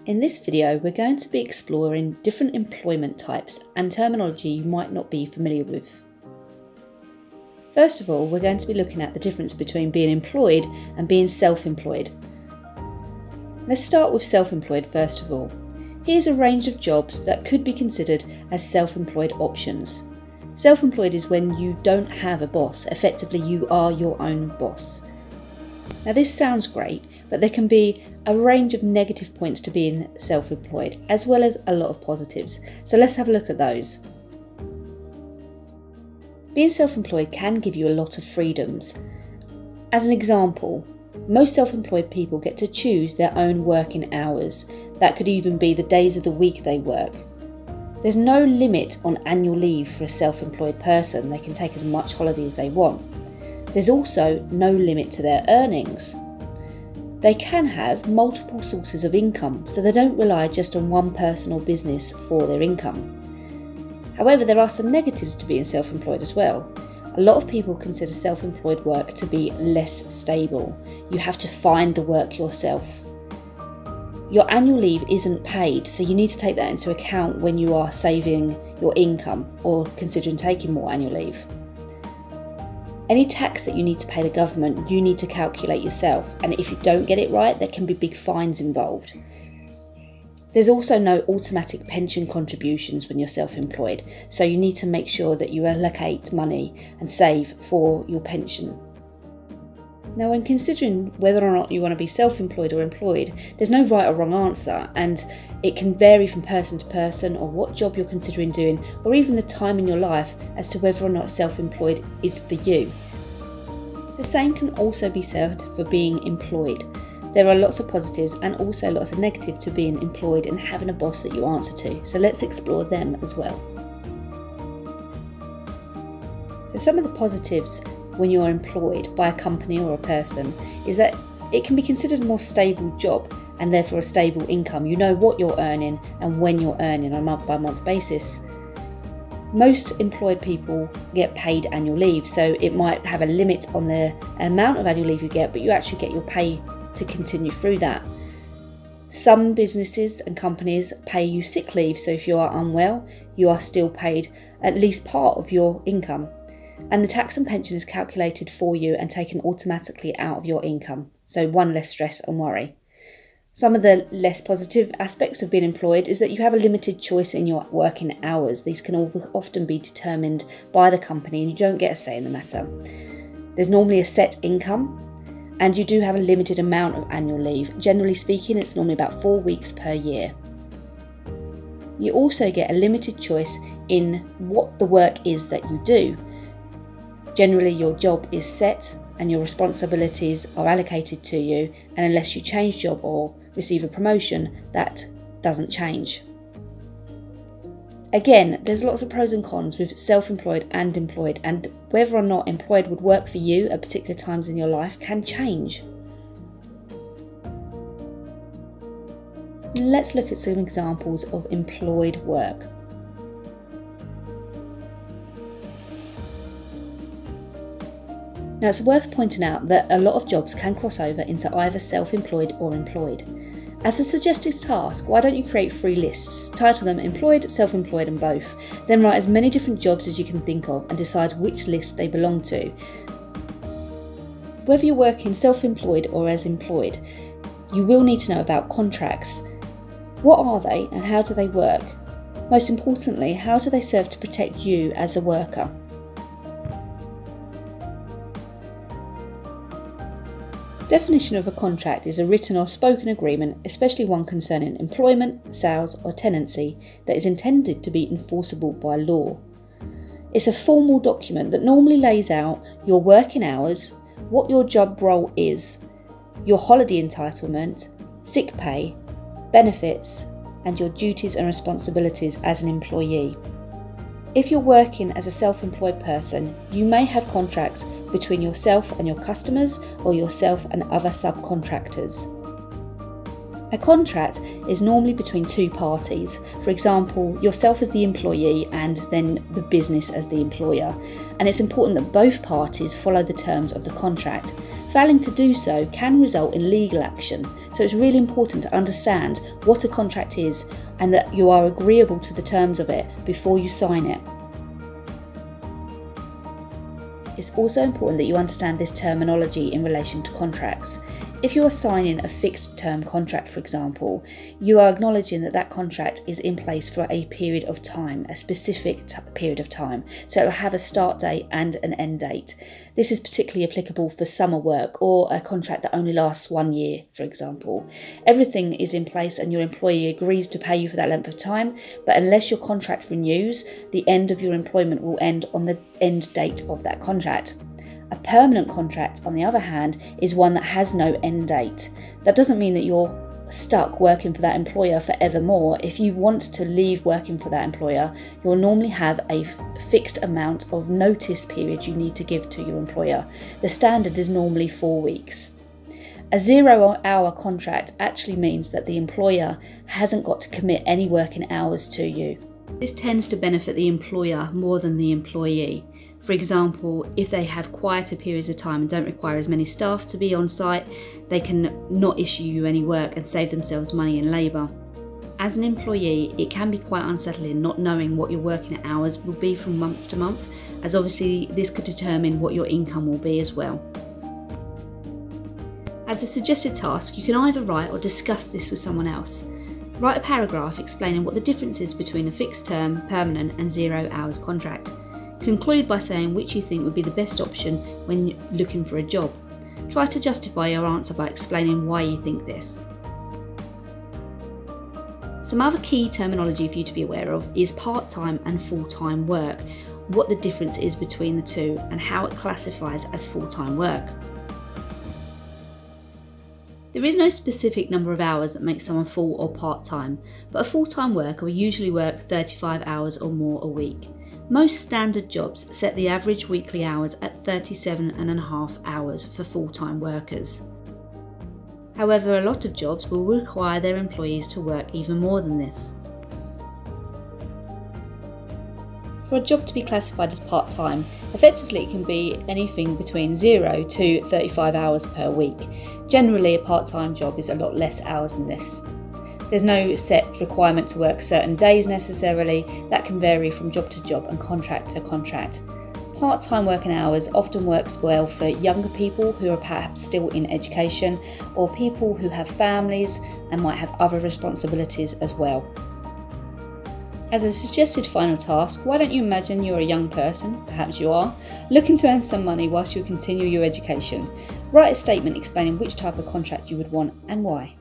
In this video, we're going to be exploring different employment types and terminology you might not be familiar with. First of all, we're going to be looking at the difference between being employed and being self-employed. Let's start with self-employed first of all. Here's a range of jobs that could be considered as self-employed options. Self-employed is when you don't have a boss. Effectively, you are your own boss. Now this sounds great, but there can be a range of negative points to being self-employed, as well as a lot of positives. So let's have a look at those. Being self-employed can give you a lot of freedoms. As an example, most self-employed people get to choose their own working hours. That could even be the days of the week they work. There's no limit on annual leave for a self-employed person. They can take as much holiday as they want. There's also no limit to their earnings. They can have multiple sources of income, so they don't rely just on one person or business for their income. However, there are some negatives to being self-employed as well. A lot of people consider self-employed work to be less stable. You have to find the work yourself. Your annual leave isn't paid, so you need to take that into account when you are saving your income or considering taking more annual leave. Any tax that you need to pay the government, you need to calculate yourself, and if you don't get it right, there can be big fines involved. There's also no automatic pension contributions when you're self-employed, so you need to make sure that you allocate money and save for your pension. Now, when considering whether or not you want to be self-employed or employed, there's no right or wrong answer, and it can vary from person to person, or what job you're considering doing, or even the time in your life as to whether or not self-employed is for you. The same can also be said for being employed. There are lots of positives and also lots of negatives to being employed and having a boss that you answer to, so let's explore them as well. So some of the positives when you're employed by a company or a person is that it can be considered a more stable job and therefore a stable income. You know what you're earning and when you're earning on a month by month basis. Most employed people get paid annual leave, so it might have a limit on the amount of annual leave you get, but you actually get your pay to continue through that. Some businesses and companies pay you sick leave, so if you are unwell, you are still paid at least part of your income. And the tax and pension is calculated for you and taken automatically out of your income, so one less stress and worry. Some of the less positive aspects of being employed is that you have a limited choice in your working hours. These can often be determined by the company and you don't get a say in the matter. There's normally a set income and you do have a limited amount of annual leave. Generally speaking, it's normally about 4 weeks per year. You also get a limited choice in what the work is that you do. Generally, your job is set and your responsibilities are allocated to you, and unless you change job or receive a promotion, that doesn't change. Again, there's lots of pros and cons with self-employed and employed, and whether or not employed would work for you at particular times in your life can change. Let's look at some examples of employed work. Now, it's worth pointing out that a lot of jobs can cross over into either self-employed or employed. As a suggested task, why don't you create 3 lists, title them employed, self-employed and both, then write as many different jobs as you can think of and decide which list they belong to. Whether you're working self-employed or as employed, you will need to know about contracts. What are they and how do they work? Most importantly, how do they serve to protect you as a worker? Definition of a contract is a written or spoken agreement, especially one concerning employment, sales or tenancy, that is intended to be enforceable by law. It's a formal document that normally lays out your working hours, what your job role is, your holiday entitlement, sick pay, benefits, and your duties and responsibilities as an employee. If you're working as a self-employed person, you may have contracts between yourself and your customers or yourself and other subcontractors. A contract is normally between 2 parties, for example, yourself as the employee and then the business as the employer, and it's important that both parties follow the terms of the contract. Failing to do so can result in legal action, So it's really important to understand what a contract is and that you are agreeable to the terms of it before you sign it. It's also important that you understand this terminology in relation to contracts. If you are signing a fixed term contract, for example, you are acknowledging that that contract is in place for a period of time, a specific period of time. So it'll have a start date and an end date. This is particularly applicable for summer work or a contract that only lasts 1 year, for example. Everything is in place and your employee agrees to pay you for that length of time, but unless your contract renews, the end of your employment will end on the end date of that contract. A permanent contract, on the other hand, is one that has no end date. That doesn't mean that you're stuck working for that employer forevermore. If you want to leave working for that employer, you'll normally have a fixed amount of notice period you need to give to your employer. The standard is normally 4 weeks. A 0-hour contract actually means that the employer hasn't got to commit any working hours to you. This tends to benefit the employer more than the employee. For example, if they have quieter periods of time and don't require as many staff to be on site, they can not issue you any work and save themselves money and labour. As an employee, it can be quite unsettling not knowing what your working hours will be from month to month, as obviously this could determine what your income will be as well. As a suggested task, you can either write or discuss this with someone else. Write a paragraph explaining what the difference is between a fixed term, permanent and 0 hours contract. Conclude by saying which you think would be the best option when looking for a job. Try to justify your answer by explaining why you think this. Some other key terminology for you to be aware of is part-time and full-time work, what the difference is between the two and how it classifies as full-time work. There is no specific number of hours that makes someone full or part-time, but a full-time worker will usually work 35 hours or more a week. Most standard jobs set the average weekly hours at 37.5 hours for full-time workers. However, a lot of jobs will require their employees to work even more than this. For a job to be classified as part-time, effectively it can be anything between 0 to 35 hours per week. Generally, a part-time job is a lot less hours than this. There's no set requirement to work certain days necessarily. That can vary from job to job and contract to contract. Part-time working hours often works well for younger people who are perhaps still in education or people who have families and might have other responsibilities as well. As a suggested final task, why don't you imagine you're a young person, perhaps you are, looking to earn some money whilst you continue your education. Write a statement explaining which type of contract you would want and why.